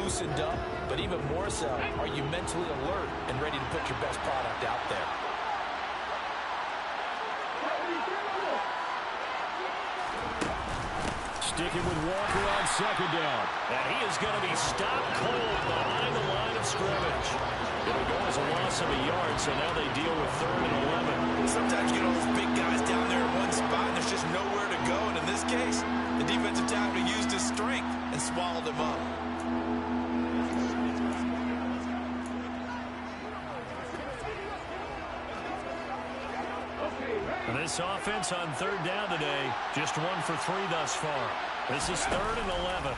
loosened up, but even more so, are you mentally alert and ready to put your best product out there? Sticking with Walker on second down. And he is going to be stopped cold behind the line of scrimmage. It'll go as a loss of a yard, so now they deal with 3rd and 11. Sometimes you get all those big guys down there in one spot, and there's just nowhere to go. And in this case, the defensive tackle used his strength and swallowed him up. This offense on 3rd down today, just 1 for 3 thus far. This is 3rd and 11.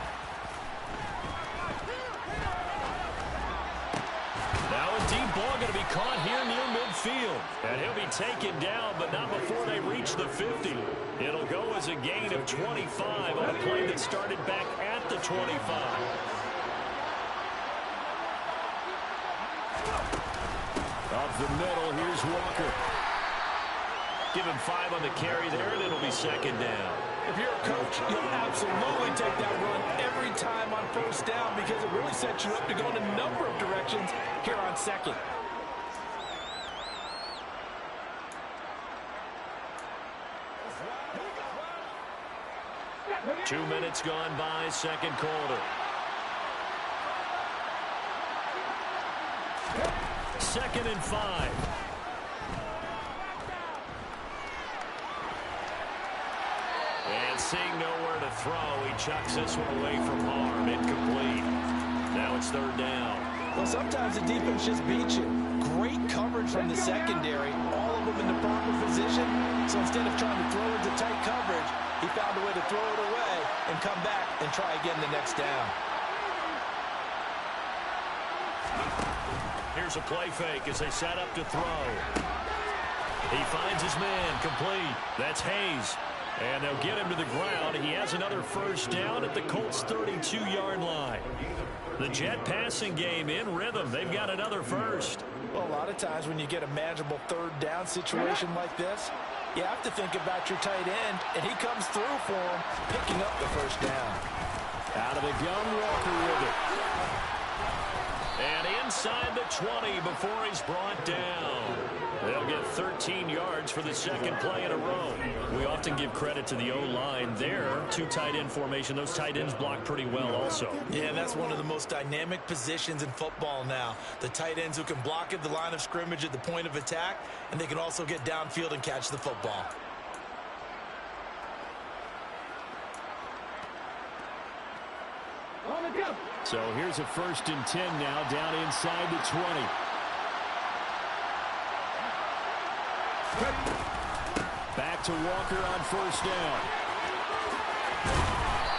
Now a deep ball going to be caught here near midfield. And he'll be taken down, but not before they reach the 50. It'll go as a gain of 25 on a play that started back at the 25. Up the middle, here's Walker. Give him 5 on the carry there, and it'll be 2nd down. If you're a coach, you'll absolutely take that run every time on 1st down because it really sets you up to go in a number of directions here on 2nd. Two minutes gone by, 2nd quarter. 2nd and 5. And seeing nowhere to throw, he chucks this one away from harm. Incomplete. Now it's 3rd down. Well, sometimes the defense just beats you. Great coverage from the secondary. All of them in the proper position. So instead of trying to throw into tight coverage, he found a way to throw it away and come back and try again the next down. Here's a play fake as they set up to throw. He finds his man, complete. That's Hayes. And they'll get him to the ground. He has another 1st down at the Colts' 32-yard line. The Jet passing game in rhythm. They've got another 1st. Well, a lot of times when you get a manageable 3rd down situation like this, you have to think about your tight end, and he comes through for him, picking up the 1st down. Out of the gun, Walker with it. And inside the 20 before he's brought down. They'll get 13 yards for the 2nd play in a row. We often give credit to the O-line there. 2 tight end formation. Those tight ends block pretty well also. Yeah, that's one of the most dynamic positions in football now. The tight ends who can block at the line of scrimmage at the point of attack, and they can also get downfield and catch the football. So here's a 1st and 10 now down inside the 20. Back to Walker on 1st down.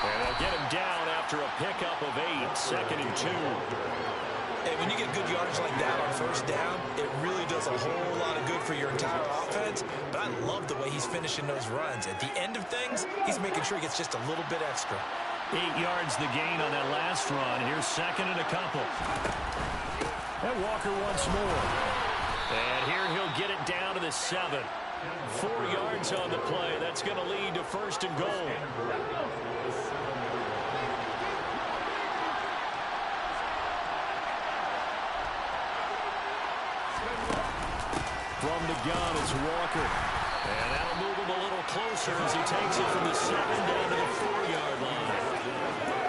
And they'll get him down after a pickup of 8, 2nd and 2. Hey, when you get good yardage like that on 1st down, it really does a whole lot of good for your entire offense. But I love the way he's finishing those runs. At the end of things, he's making sure he gets just a little bit extra. 8 yards the gain on that last run. Here's 2nd and a couple. And Walker once more. And here he'll get it down to the 7. 4 yards on the play. That's going to lead to 1st and goal. From the gun, it's Walker. And that'll move him a little closer as he takes it from the 7 down to the 4-yard line.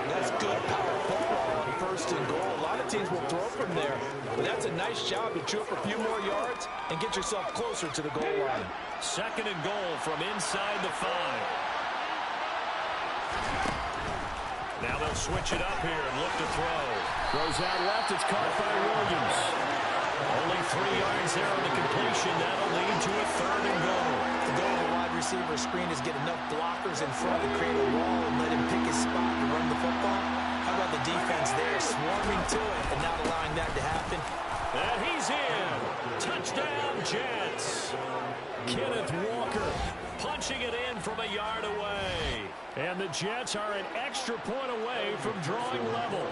That's good power football on 1st and goal. A lot of teams will throw from there. But that's a nice job to chew up a few more yards and get yourself closer to the goal line. 2nd and goal from inside the 5. Now they'll switch it up here and look to throw. Throws out left. It's caught by Williams. Only 3 yards there on the completion. That'll lead to a 3rd and goal. The goal of the wide receiver screen is get enough blockers in front to create a wall and let him pick his spot and run the football. How about the defense there swarming to it and not allowing that to happen? And he's in. Touchdown, Jets. Kenneth Walker punching it in from a yard away. And the Jets are an extra point away from drawing level.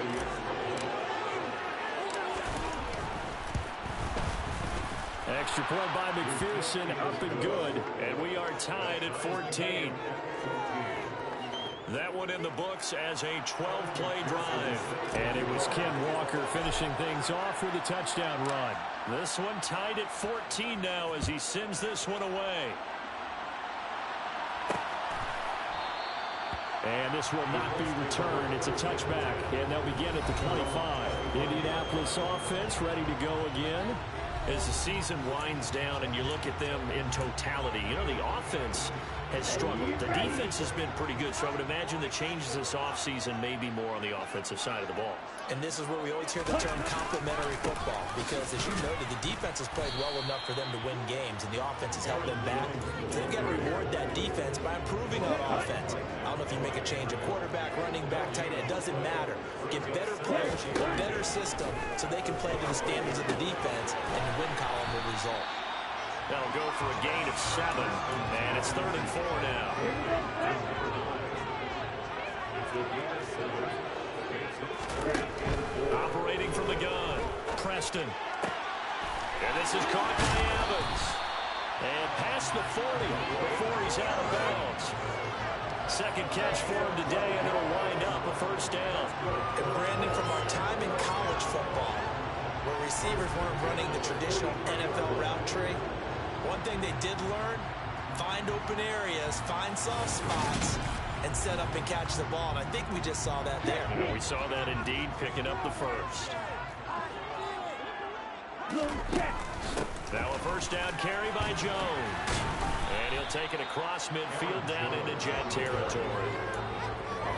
Extra point by McPherson, up and good. And we are tied at 14. That one in the books as a 12-play drive. And it was Ken Walker finishing things off with a touchdown run. This one tied at 14 now as he sends this one away. And this will not be returned. It's a touchback, and they'll begin at the 25. Indianapolis offense ready to go again. As the season winds down and you look at them in totality, you know, the offense has struggled. The defense has been pretty good, so I would imagine the changes this offseason may be more on the offensive side of the ball. And this is where we always hear the term complementary football, because as you noted, the defense has played well enough for them to win games, and the offense has held them back. So they've got to reward that defense by improving on offense. I don't know if you make a change, a quarterback, running back, tight end, it doesn't matter. Get better players, a better system, so they can play to the standards of the defense, and the win column will result. That'll go for a gain of 7, and it's 3rd and 4 now. Operating from the gun, Preston. And this is caught by Evans. And past the 40 before he's out of bounds. Second catch for him today, and it'll wind up a first down. And Brandon, from our time in college football, where receivers weren't running the traditional NFL route tree, one thing they did learn, find open areas, find soft spots, and set up and catch the ball. And I think we just saw that there. We saw that indeed, picking up the first. Now a first down carry by Jones. And he'll take it across midfield down into Jet territory.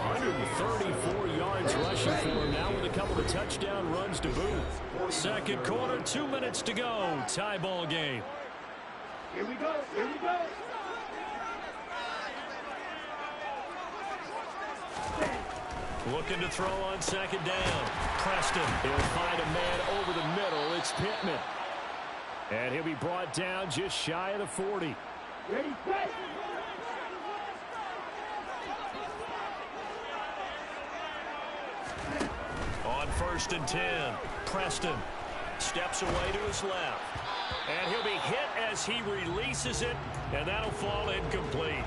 134 yards rushing for him now with a couple of touchdown runs to boot. Second quarter, 2 minutes to go. Tie ball game. Here we go. Here we go. Looking to throw on second down. Preston. He'll find a man over the middle. It's Pittman. And he'll be brought down just shy of the 40. Ready, set. On 1st and 10, Preston steps away to his left. And he'll be hit as he releases it, and that'll fall incomplete.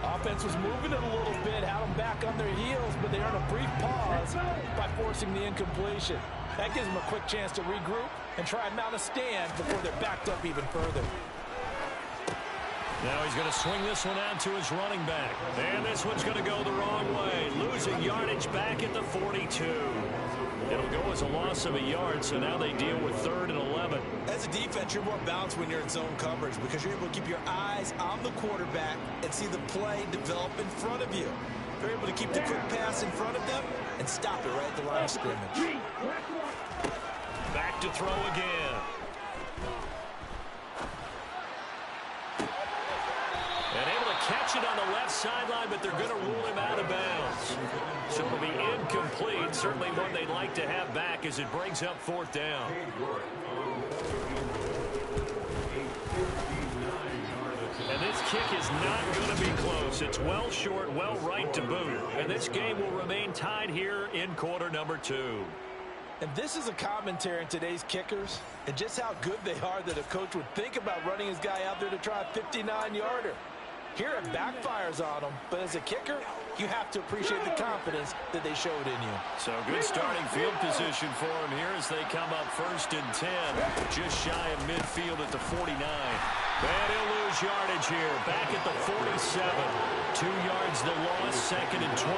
Offense was moving it a little bit, had them back on their heels, but they earned a brief pause by forcing the incompletion. That gives them a quick chance to regroup and try and mount a stand before they're backed up even further. Now he's going to swing this one out to his running back. And this one's going to go the wrong way, losing yardage back at the 42. It'll go as a loss of a yard, so now they deal with 3rd and 11. As a defense, you're more balanced when you're in zone coverage because you're able to keep your eyes on the quarterback and see the play develop in front of you. You're able to keep the quick pass in front of them and stop it right at the line of scrimmage. Back to throw again. And able to catch it on the left sideline, but they're going to rule him out of bounds. So it'll be incomplete. Certainly one they'd like to have back as it brings up 4th down. And this kick is not going to be close. It's well short, well right to boot. And this game will remain tied here in quarter number 2. And this is a commentary on today's kickers and just how good they are that a coach would think about running his guy out there to try a 59-yarder. Here it backfires on them, but as a kicker, you have to appreciate the confidence that they showed in you. So good starting field position for them here as they come up 1st and 10, just shy of midfield at the 49. And he'll lose yardage here, back at the 47. 2 yards the loss, 2nd and 12.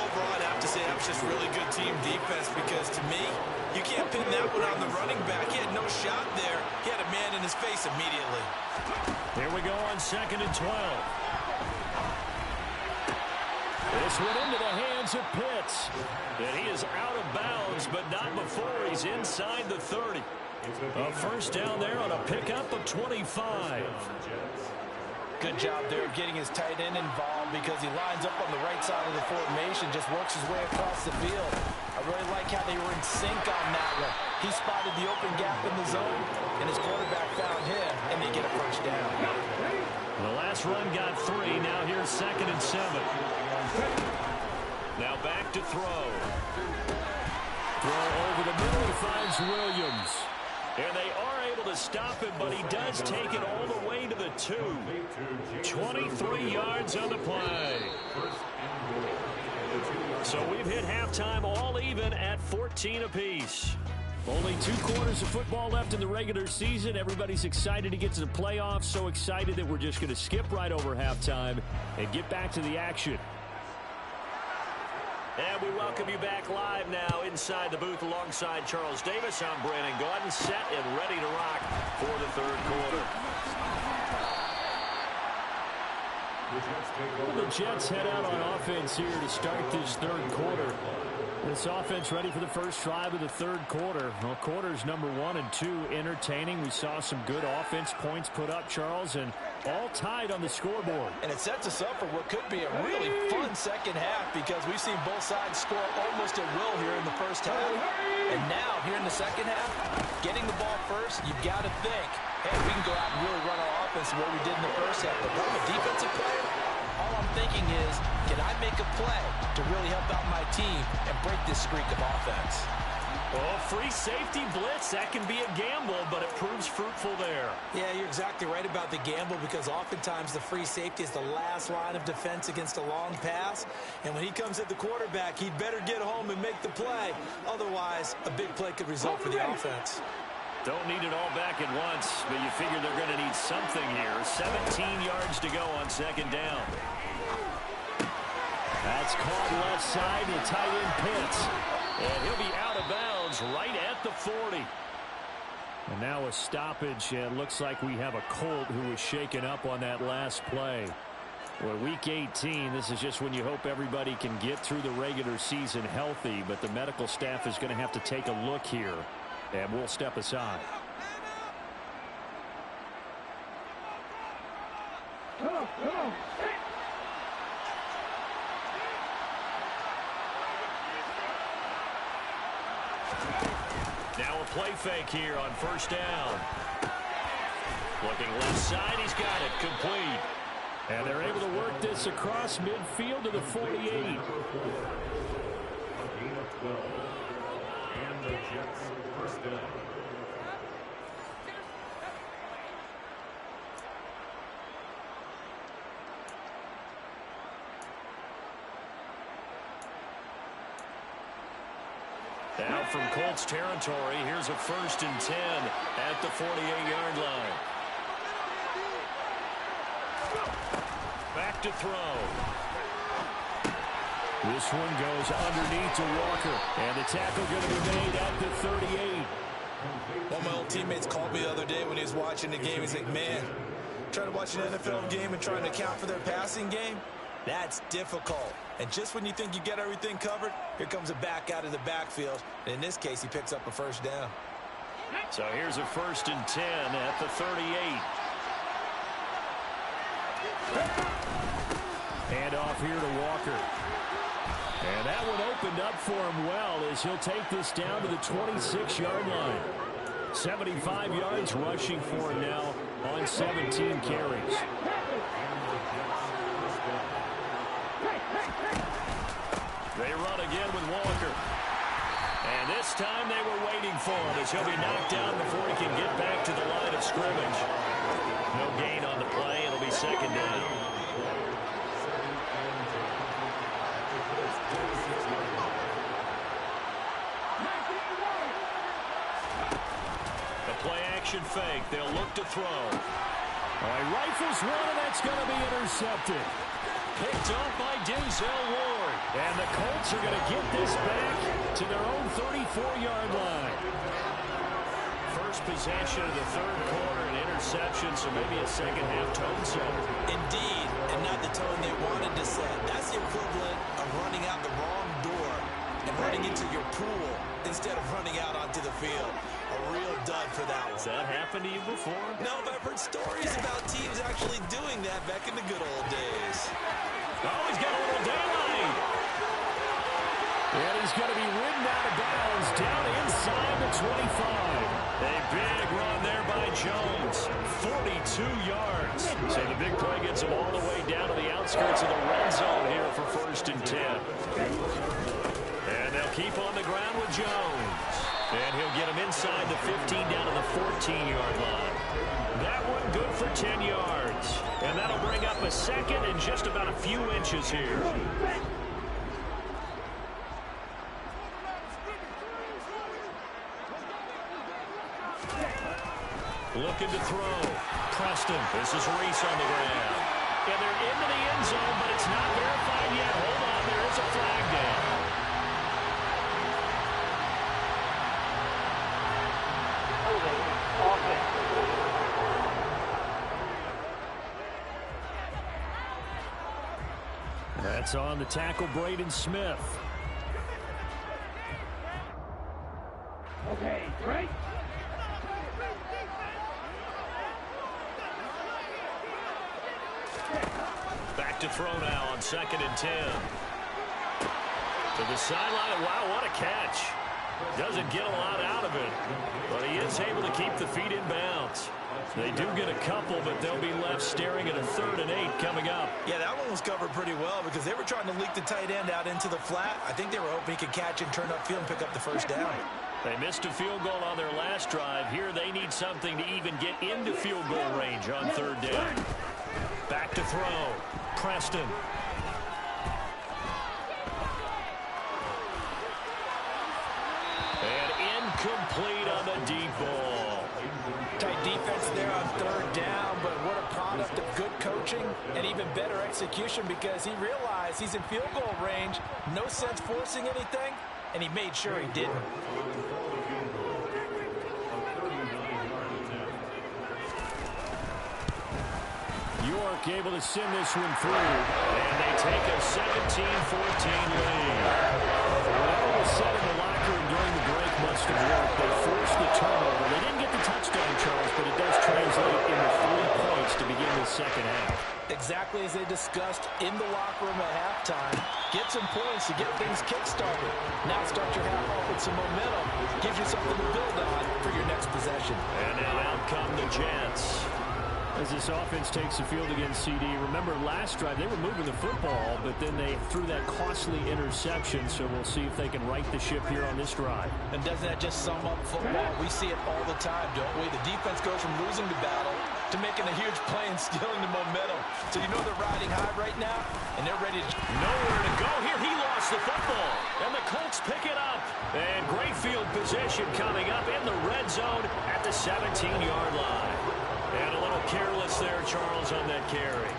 Overall, I'd have to say that was just really good team defense because, to me, you can't pin that one on the running back. He had no shot there. He had a man in his face immediately. Here we go on 2nd and 12. This went into the hands of Pitts. And he is out of bounds, but not before he's inside the 30. A first down there on a pickup of 25. Good job there of getting his tight end involved because he lines up on the right side of the formation, just works his way across the field. I really like how they were in sync on that one. He spotted the open gap in the zone, and his quarterback found him, and they get a first down. The last run got 3. Now here's 2nd and 7. Now back to throw. Throw over the middle. He finds Williams. And they are able to stop him, but he does take it all the way to the 2. 23 yards on the play. So we've hit halftime all even at 14 apiece. Only 2 quarters of football left in the regular season. Everybody's excited to get to the playoffs. So excited that we're just going to skip right over halftime and get back to the action. And we welcome you back live now inside the booth alongside Charles Davis. I'm Brandon Gaudin, set and ready to rock for the third quarter. The Jets head out on offense here to start this third quarter. This offense ready for the first drive of the third quarter. Well, quarters number 1 and 2 entertaining. We saw some good offense points put up, Charles, and all tied on the scoreboard. And it sets us up for what could be a really fun second half because we've seen both sides score almost at will here in the first half. And now, here in the second half, getting the ball first, you've got to think, hey, we can go out and really run our offense the way we did in the first half. But I'm a defensive player. All I'm thinking is, can I make a play to really help out my team and break this streak of offense? Well, free safety blitz, that can be a gamble, but it proves fruitful there. Yeah, you're exactly right about the gamble because oftentimes the free safety is the last line of defense against a long pass. And when he comes at the quarterback, he'd better get home and make the play. Otherwise, a big play could result for the offense. Don't need it all back at once, but you figure they're going to need something here. 17 yards to go on second down. That's caught left side to tight end Pitts. And he'll be out of bounds right at the 40. And now a stoppage. It looks like we have a Colt who was shaken up on that last play. Well, week 18, this is just when you hope everybody can get through the regular season healthy, but the medical staff is going to have to take a look here. And we'll step aside. Come on. Now a play fake here on first down. Looking left side, he's got it complete. And they're able to work this across midfield to the 48. Gain of 12. And the Jets first down. Now from Colts territory, here's a 1st and 10 at the 48-yard line. Back to throw. This one goes underneath to Walker. And the tackle going to be made at the 38. One of my old teammates called me the other day when he was watching the game. He's like, man, trying to watch an NFL game and trying to account for their passing game, that's difficult. And just when you think you get everything covered, here comes a back out of the backfield. And in this case, he picks up a first down. So here's a 1st and 10 at the 38. Hand off here to Walker. And that one opened up for him well as he'll take this down to the 26-yard line. 75 yards rushing for him now on 17 carries. They run again with Walker. And this time they were waiting for him as he'll be knocked down before he can get back to the line of scrimmage. No gain on the play. It'll be second down. The play action fake. They'll look to throw. All right, rifles one, and that's going to be intercepted. Picked off by Denzel Ward. And the Colts are going to get this back to their own 34-yard line. First possession of the third quarter, an interception, so maybe a second-half tone setter. Indeed, and not the tone they wanted to set. That's the equivalent of running out the wrong door and running into your pool instead of running out onto the field. A real dud for that one. Has that happened to you before? No, but I've heard stories about teams actually doing that back in the good old days. Oh, he's got a little daylight. And he's going to be ridden out of bounds down inside the 25. A big run there by Jones. 42 yards. So the big play gets him all the way down to the outskirts of the red zone here for 1st and 10. And they'll keep on the ground with Jones. And he'll get him inside the 15 down to the 14-yard line. That one good for 10 yards. And that'll bring up a second and just about a few inches here. Looking to throw. Preston. This is Reese on the ground. And they're into the end zone, but it's not verified yet. Hold on, there is a flag down. That's on the tackle, Braden Smith. Okay, right. Back to throw now on 2nd and 10. To the sideline. Wow, what a catch. Doesn't get a lot out of it, but he is able to keep the feet in bounds. They do get a couple, but they'll be left staring at a 3rd and 8 coming up. Yeah, that one was covered pretty well because they were trying to leak the tight end out into the flat. I think they were hoping he could catch and turn upfield and pick up the first down. They missed a field goal on their last drive. Here they need something to even get into field goal range on 3rd down. Back to throw. Preston. And incomplete on the deep ball. Tight defense there on 3rd down, but what a product of good coaching and even better execution because he realized he's in field goal range. No sense forcing anything, and he made sure he didn't. York able to send this one through. And they take a 17-14 lead. Whatever was said in the locker room during the break must have worked. They forced the turnover. They didn't get the touchdown, Charles, but it does translate into 3 points to begin the second half. Exactly as they discussed in the locker room at halftime. Get some points to get things kick-started. Now start your half off with some momentum. Gives you something to build on for your next possession. And now out come the Jets. As this offense takes the field against CD, remember last drive they were moving the football, but then they threw that costly interception, so we'll see if they can right the ship here on this drive. And doesn't that just sum up football? We see it all the time, don't we? The defense goes from losing the battle to making a huge play and stealing the momentum. So you know they're riding high right now, and they're ready to... Nowhere to go here. He lost the football, and the Colts pick it up. And great field position coming up in the red zone at the 17-yard line. And a little careless there, Charles, on that carry.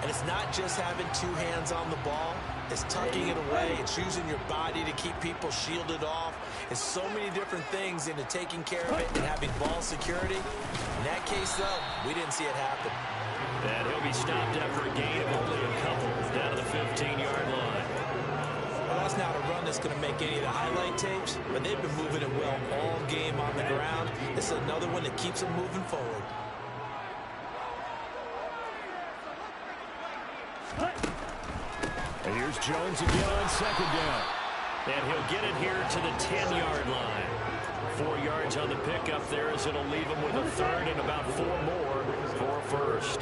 And it's not just having 2 hands on the ball. It's tucking it away. It's using your body to keep people shielded off. It's so many different things into taking care of it and having ball security. In that case, though, we didn't see it happen. And he'll be stopped after a gain of only a couple down to the 15-yard line. Well, that's not a run that's going to make any of the highlight tapes, but they've been moving it well all game on the ground. This is another one that keeps them moving forward. And here's Jones again on 2nd down. And he'll get it here to the 10-yard line. 4 yards on the pickup there as it'll leave him with a 3rd and about 4 more for a first.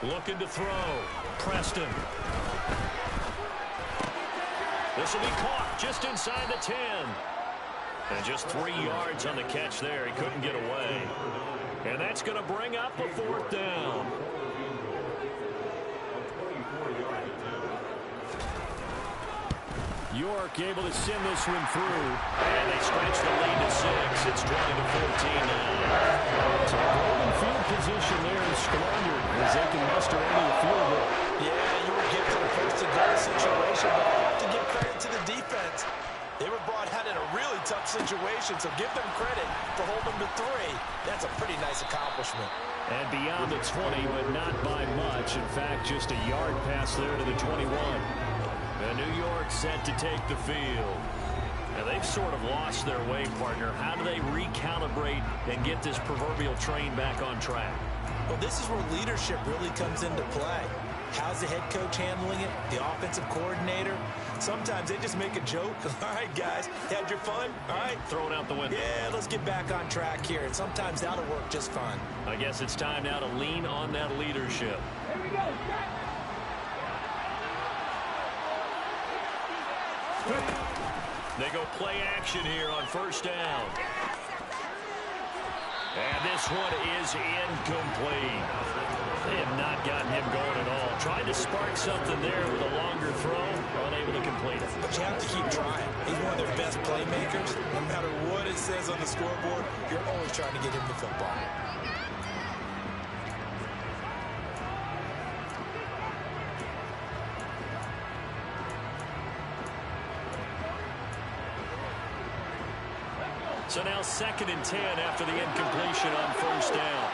Looking to throw. Preston. This will be caught just inside the 10. And just 3 yards on the catch there. He couldn't get away. And that's going to bring up a 4th down. York able to send this one through. And they stretch the lead to 6. It's 20-14 now. So golden field position there is squandered as they can muster only a field goal. Yeah, you were getting to the first-and-goal situation, but I have to give credit to the defense. They were brought out in a really tough situation, so give them credit for holding to 3. That's a pretty nice accomplishment. And beyond the 20, but not by much. In fact, just a yard pass there to the 21. And New York set to take the field. Now they've sort of lost their way, partner. How do they recalibrate and get this proverbial train back on track? Well, this is where leadership really comes into play. How's the head coach handling it? The offensive coordinator? Sometimes they just make a joke. All right, guys, had your fun? All right. Throw it out the window. Yeah, let's get back on track here. And sometimes that'll work just fine. I guess it's time now to lean on that leadership. Here we go. They go play action here on first down. And this one is incomplete. They have not gotten him going at all. Tried to spark something there with a longer throw, unable to complete it. But you have to keep trying. He's one of their best playmakers. No matter what it says on the scoreboard, you're always trying to get him the football. So now 2nd and 10 after the incompletion on first down.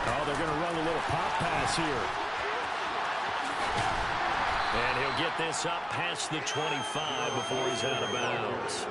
Oh, they're going to run a little pop pass here. And he'll get this up past the 25 before he's out of bounds.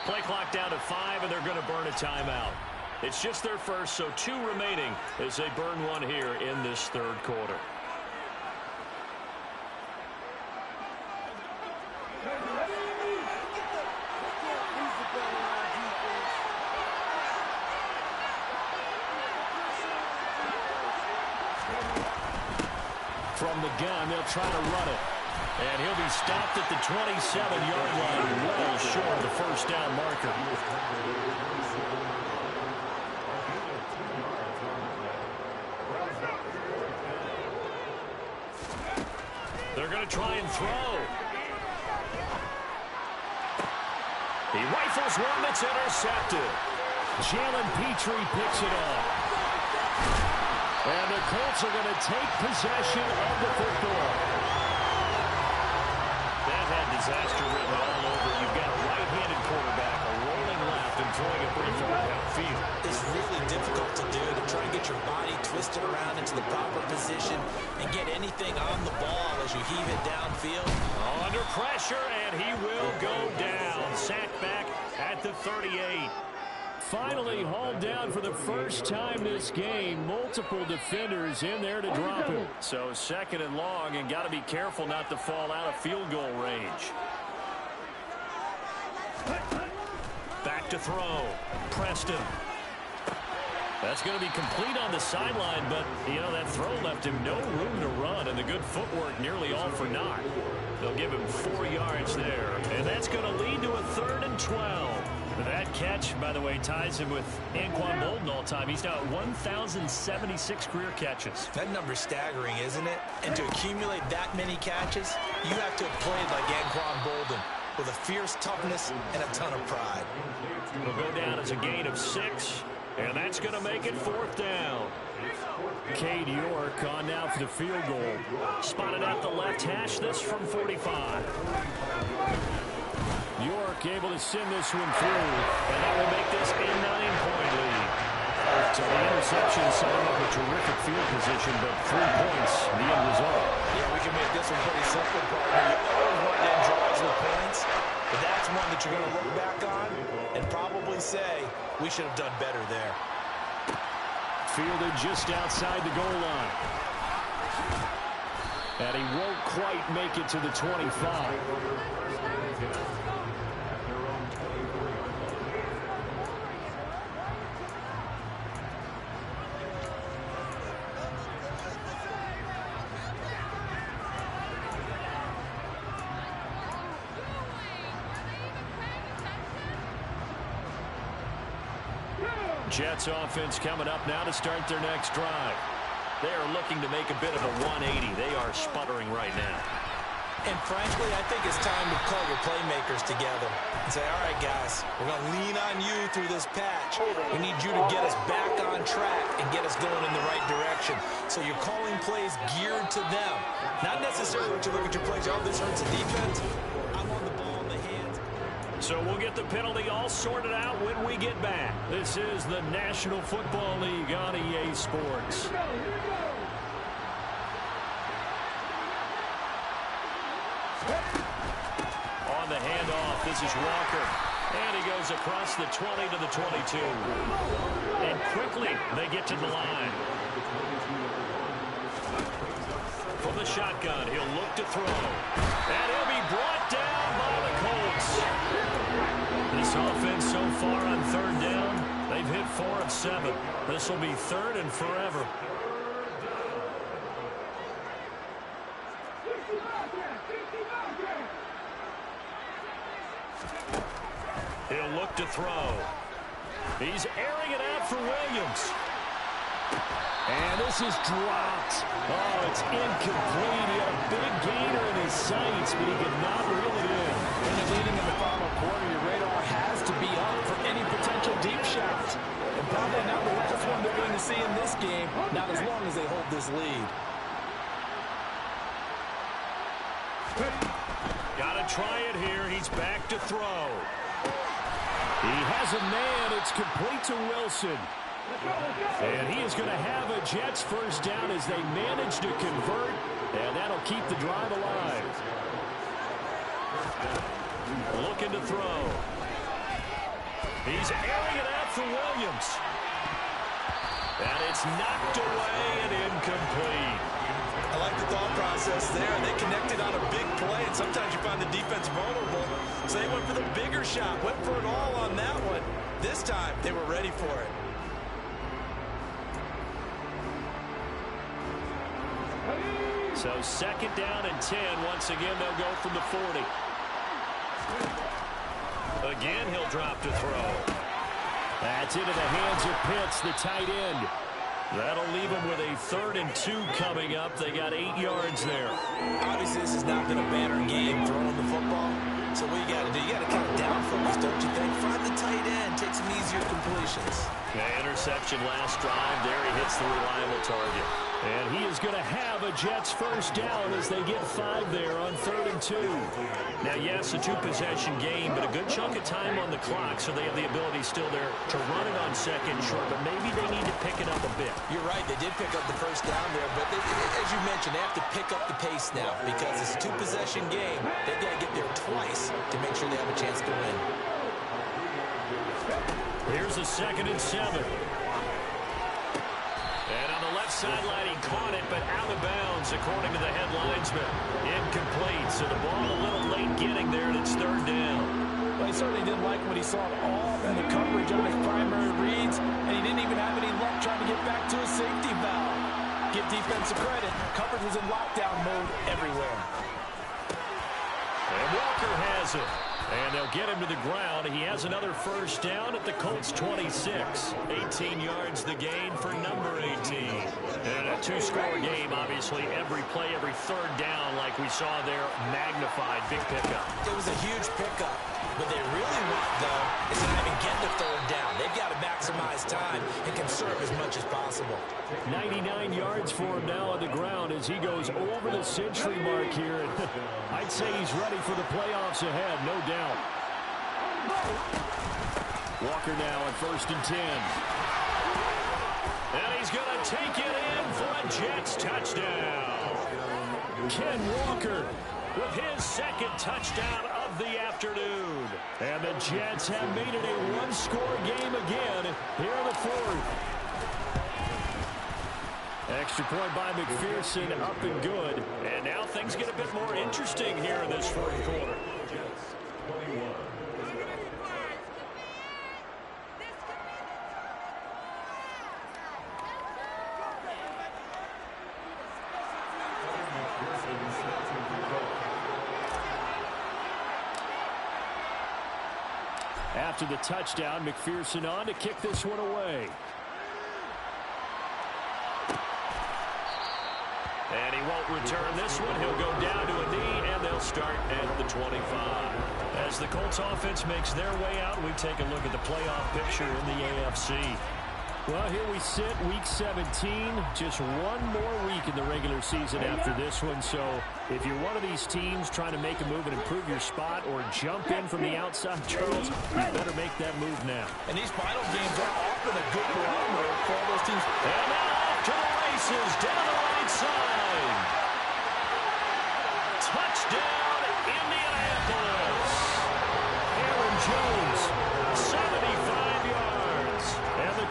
Play clock down to 5, and they're going to burn a timeout. It's just their first, so 2 remaining as they burn one here in this 3rd quarter. From the gun, they'll try to run it. And he'll be stopped at the 27-yard line, well short of the first down marker. They're going to try and throw. He rifles one that's intercepted. Jalen Petrie picks it up. And the Colts are going to take possession of the football. That had disaster written all over. You've got a right-handed quarterback, a rolling left, and throwing it pretty far downfield. It's really difficult to do, to try and get your body twisted around into the proper position and get anything on the ball as you heave it downfield. Under pressure, and he will go down. Sacked back at the 38. Finally hauled down for the first time this game. Multiple defenders in there to drop him. So 2nd and long, and got to be careful not to fall out of field goal range. Back to throw. Preston. That's going to be complete on the sideline, but, you know, that throw left him no room to run, and the good footwork nearly all for naught. They'll give him 4 yards there, and that's going to lead to a 3rd and 12. That catch, by the way, ties him with Anquan Boldin all time. He's now at 1,076 career catches. That number's staggering, isn't it? And to accumulate that many catches, you have to have played like Anquan Boldin, with a fierce toughness and a ton of pride. It'll go down as a gain of 6, and that's going to make it 4th down. Cade York on now for the field goal. Spotted at the left hash, this from 45. York able to send this one through, and that will make this a 9-point lead. So the interception setting up a terrific field position, but 3 points, the end result. Yeah, we can make this one pretty simple, partner. You always want to end drives with points, but that's one that you're going to look back on and probably say, we should have done better there. Fielded just outside the goal line. And he won't quite make it to the 25. Jets offense coming up now to start their next drive. They are looking to make a bit of a 180. They are sputtering right now. And frankly, I think it's time to call your playmakers together and say, all right, guys, we're going to lean on you through this patch. We need you to get us back on track and get us going in the right direction. So you're calling plays geared to them. Not necessarily when you look at your plays, oh, this hurts the defense. I want the ball in the hands. So we'll get the penalty all sorted out when we get back. This is the National Football League on EA Sports. This is Walker. And he goes across the 20 to the 22. And quickly they get to the line. From the shotgun, he'll look to throw. And he'll be brought down by the Colts. This offense so far on third down, they've hit 4 of 7. This will be third and forever. He'll look to throw. He's airing it out for Williams. And this is dropped. Oh, it's incomplete. He had a big gainer in his sights, but he could not reel it in. When you're leading in the final quarter, your radar has to be up for any potential deep shots. And probably not the last one they're going to see in this game, not as long as they hold this lead. Got to try it here. He's back to throw. He has a man. It's complete to Wilson. And he is going to have a Jets first down as they manage to convert. And that'll keep the drive alive. Looking to throw. He's airing it out for Williams. And it's knocked away and incomplete. I like the thought process there. They connected on a big play, and sometimes you find the defense vulnerable. So they went for the bigger shot, went for it all on that one. This time, they were ready for it. So second down and 10. Once again, they'll go from the 40. Again, he'll drop to throw. That's into the hands of Pitts, the tight end. That'll leave them with a 3rd and 2 coming up. They got 8 yards there. Obviously, this has not been a banner game throwing the football. So what you got to do, you got to kind of down focus, don't you think? Find the tight end, take some easier completions. Yeah, interception last drive. There he hits the reliable target. And he is going to have a Jets first down as they get 5 there on 3rd and 2. Now, yes, a 2-possession game, but a good chunk of time on the clock, so they have the ability still there to run it on second short, but maybe they need to pick it up a bit. You're right, they did pick up the first down there, but as you mentioned, they have to pick up the pace now because it's a 2-possession game. They've got to get there twice to make sure they have a chance to win. Here's a 2nd and 7. And on the left sideline, he caught it, but out of bounds, according to the head linesman. Incomplete, so the ball a little late getting there, and it's 3rd down. Well, he certainly didn't like what he saw at all in the coverage on his primary reads, and he didn't even have any luck trying to get back to his safety valve. Give defensive credit. Coverage was in lockdown mode everywhere. And Walker has it. And they'll get him to the ground. He has another first down at the Colts 26. 18 yards the gain for number 18. And a 2-score game, obviously. Every play, every 3rd down, like we saw there, magnified. Big pickup. It was a huge pickup. What they really want, though, is to not even get the 3rd down. They've got to maximize time and conserve as much as possible. 99 yards for him now on the ground as he goes over the century mark here. I'd say he's ready for the playoffs ahead, no doubt. Walker now at 1st and 10. And he's going to take it in for a Jets touchdown. Ken Walker with his 2nd touchdown of the afternoon. And the Jets have made it a 1-score game again here in the 4th. Extra point by McPherson, up and good. And now things get a bit more interesting here in this 4th quarter. After the touchdown, McPherson on to kick this one away. And he won't return this one. He'll go down to a knee, and they'll start at the 25. As the Colts offense makes their way out, we take a look at the playoff picture in the AFC. Well, here we sit, Week 17. Just one more week in the regular season after this one. So if you're one of these teams trying to make a move and improve your spot or jump in from the outside, Charles, you better make that move now. And these final games are often a good barometer for all those teams. And now off to the races down the right side. Touchdown, Indianapolis. Jones, 75 yards. And the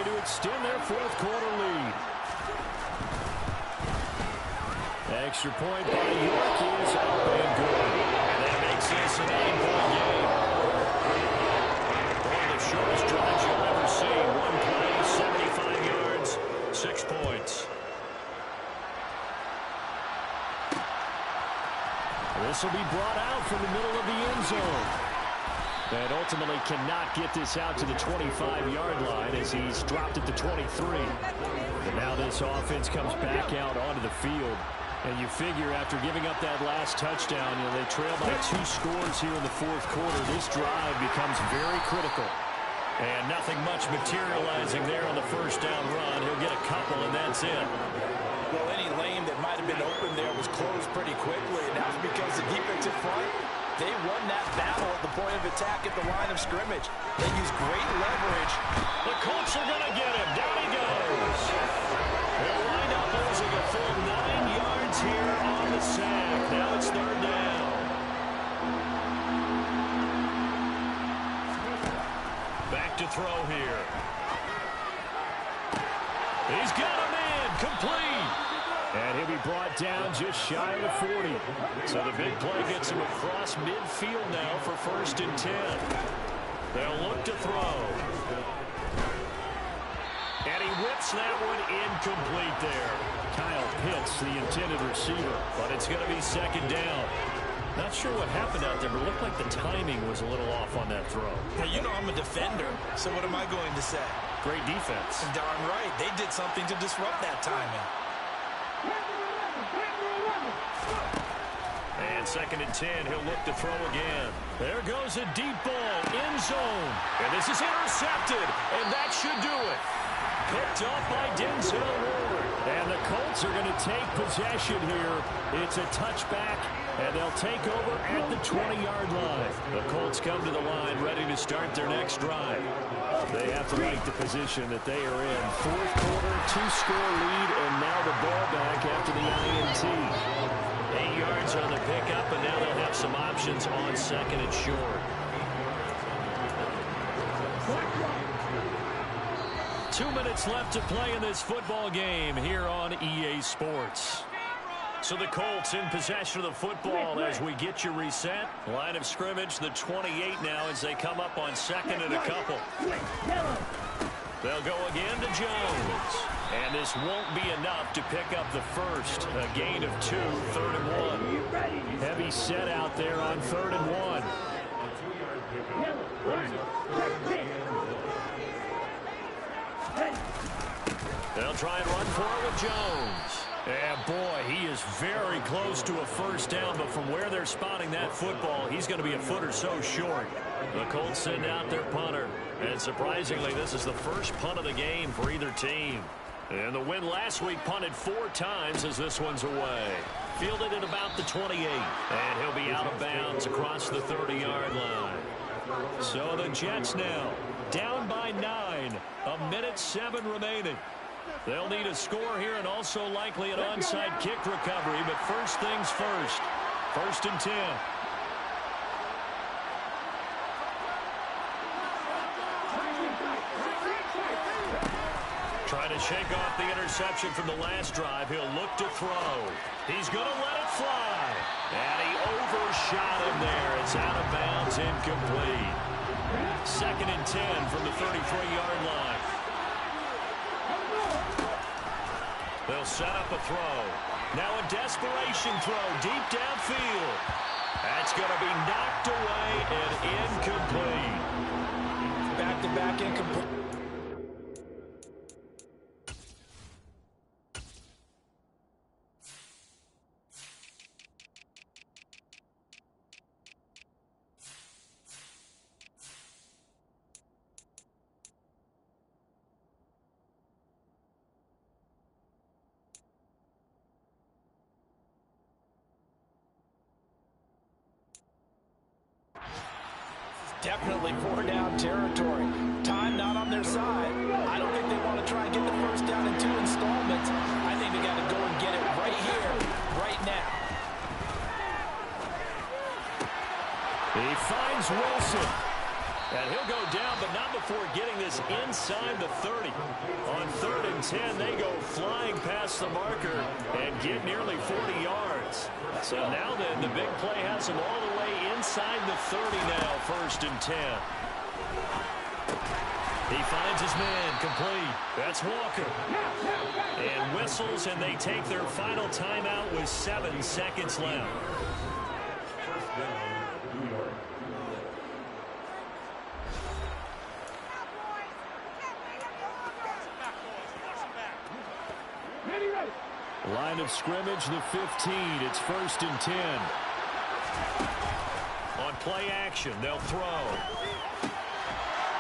to extend their fourth quarter lead. Extra point by York is up and good. And that makes this a 9-point game. One of the shortest drives you'll ever see. One play, 75 yards, 6 points. This will be brought out from the middle of the end zone. And ultimately cannot get this out to the 25-yard line as he's dropped it to 23. And now this offense comes back out onto the field. And you figure after giving up that last touchdown, they trail by 2 scores here in the fourth quarter. This drive becomes very critical. And nothing much materializing there on the first down run. He'll get a couple, and that's it. Well, any lane that might have been open there was closed pretty quickly, and that's because the defensive front, they won that battle at the point of attack at the line of scrimmage. They used great leverage. The Colts are going to get him. Down he goes. They'll wind up losing a full 9 yards here on the sack. Now it's third down. Back to throw here. He's got a man. Complete. And he'll be brought down just shy of the 40. So the big play gets him across midfield now for 1st and 10. They'll look to throw. And he whips that one incomplete there. Kyle Pitts, the intended receiver, but it's going to be 2nd down. Not sure what happened out there, but it looked like the timing was a little off on that throw. Hey, you know I'm a defender, so what am I going to say? Great defense. Darn right. They did something to disrupt that timing. And 2nd and 10, he'll look to throw again. There goes a deep ball, end zone. And this is intercepted, and that should do it. Picked off by Denzel Ward. And the Colts are going to take possession here. It's a touchback, and they'll take over at the 20-yard line. The Colts come to the line ready to start their next drive. They have to like the position that they are in. Fourth quarter, 2-score lead, and now the ball back after the INT. 8 yards on the pickup, and now they'll have some options on 2nd and short. 2 minutes left to play in this football game here on EA Sports. So the Colts in possession of the football as we get you reset. Line of scrimmage, the 28 now as they come up on 2nd and a couple. They'll go again to Jones. And this won't be enough to pick up the first. A gain of 2, 3rd and 1. Heavy set out there on 3rd and 1. They'll try and run for it with Jones. And boy, he is very close to a first down, but from where they're spotting that football, he's going to be a foot or so short. The Colts send out their punter. And surprisingly, this is the first punt of the game for either team. And the win last week punted 4 times as this one's away. Fielded at about the 28. And he'll be out of bounds across the 30-yard line. So the Jets now down by 9. 1:07 remaining. They'll need a score here and also likely an onside kick recovery. But first things first. 1st and 10. Trying to shake off the interception from the last drive. He'll look to throw. He's going to let it fly. And he overshot him there. It's out of bounds, incomplete. 2nd and 10 from the 33-yard line. They'll set up a throw. Now a desperation throw deep downfield. That's going to be knocked away and incomplete. Back-to-back incomplete. Definitely 4-down territory. Time not on their side. I don't think they want to try and get the first down in 2 installments. I think they got to go and get it right here, right now. He finds Wilson. And he'll go down, but not before getting this inside the 30. On 3rd and 10, they go flying past the marker and get nearly 40 yards. So now then, the big play has him all the way inside the 30 now, 1st and 10. He finds his man, complete. That's Walker. And whistles, and they take their final timeout with 7 seconds left. Line of scrimmage, the 15. It's 1st and 10. On play action, they'll throw.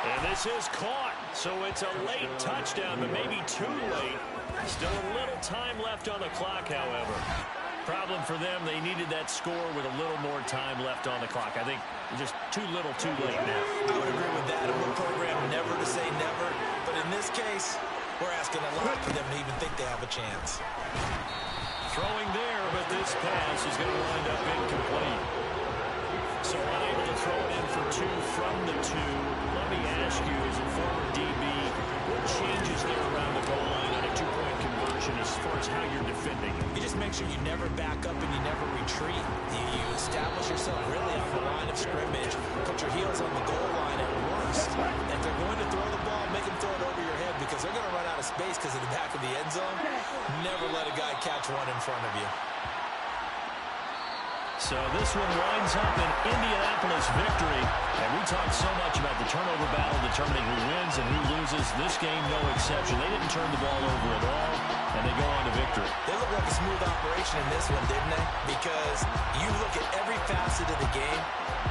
And this is caught. So it's a late touchdown, but maybe too late. Still a little time left on the clock, however. Problem for them, they needed that score with a little more time left on the clock. I think just too little, too late now. I would agree with that. And we're programmed never to say never. But in this case, we're asking a lot for them to even think they have a chance. Throwing there, but this pass is going to wind up incomplete. So unable to throw it in for 2 from the 2. Let me ask you, as a former DB, what changes there around the goal line on a 2-point conversion as far as how you're defending? You just make sure you never back up and you never retreat. You establish yourself really on the line of scrimmage. Put your heels on the goal line at worst. If they're going to throw the ball, make them throw it over your head because they're going to run out of space because of the back of the end zone. Never let a guy catch one in front of you. So this one winds up an Indianapolis victory. And we talked so much about the turnover battle determining who wins and who loses. This game, no exception. They didn't turn the ball over at all, and they go on to victory. They look like a smooth operation in this one, didn't they? Because you look at every facet of the game,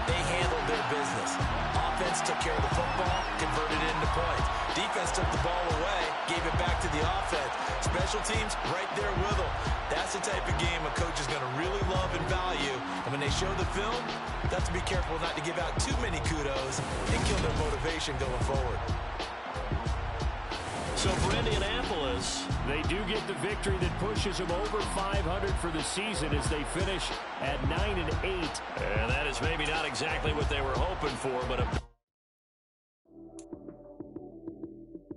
they handled their business. Offense took care of the football, converted it into points. Defense took the ball away, gave it back to the offense. Special teams, right there with them. That's the type of game a coach is going to really love and value. And when they show the film, they have to be careful not to give out too many kudos and kill their motivation going forward. So for Indianapolis, they do get the victory that pushes them over 500 for the season as they finish at 9-8. And that is maybe not exactly what they were hoping for, but a